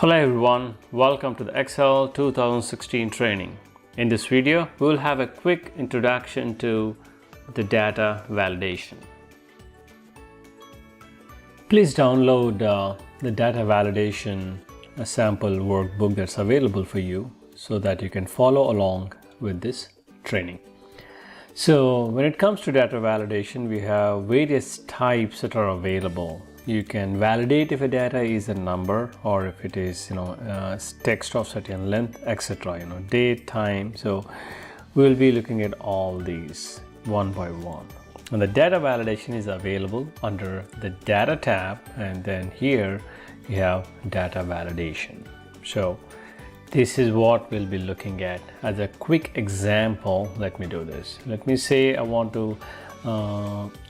Hello everyone, welcome to the Excel 2016 training. In this video, we will have a quick introduction to the data validation. Please download the data validation sample workbook that's available for you so that you can follow along with this training. So when it comes to data validation, we have various types that are available. You can validate if a data is a number or if it is text of certain length, etc. Date, time. So we will be looking at all these one by one. And the data validation is available under the data tab, and then here you have data validation. So this is what we'll be looking at. As a quick example, let me do this. Let me say I want to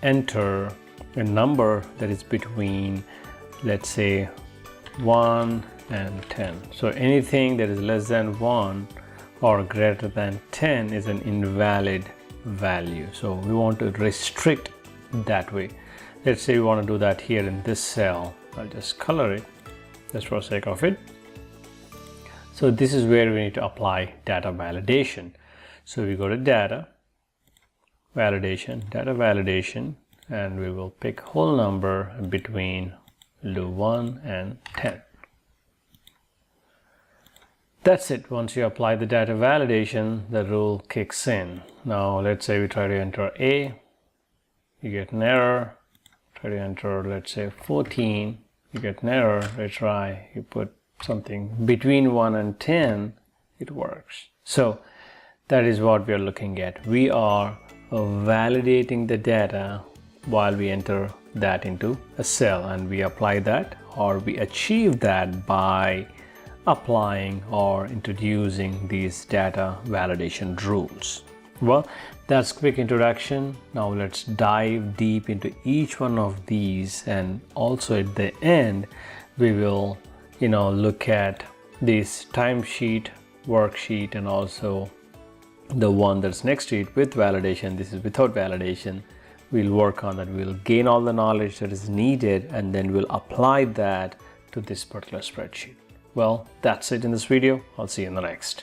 enter a number that is between, let's say, 1 and 10. So anything that is less than 1 or greater than 10 is an invalid value. So we want to restrict that way. Let's say we want to do that here in this cell. I'll just color it just for the sake of it. So this is where we need to apply data validation. So we go to data validation, and we will pick whole number between 1 and 10. That's it. Once you apply the data validation, the rule kicks in. Now let's say we try to enter A, you get an error. Try to enter, let's say, 14, you get an error. Retry, you put something between 1 and 10, it works. So that is what we are looking at. We are validating the data while we enter that into a cell, and we apply that, or we achieve that by applying or introducing these data validation rules. Well, that's quick introduction. Now let's dive deep into each one of these, and also at the end we will look at this timesheet, worksheet, and also the one that's next to it with validation. This is without validation. We'll work on that. We'll gain all the knowledge that is needed, and then we'll apply that to this particular spreadsheet. Well, that's it in this video. I'll see you in the next.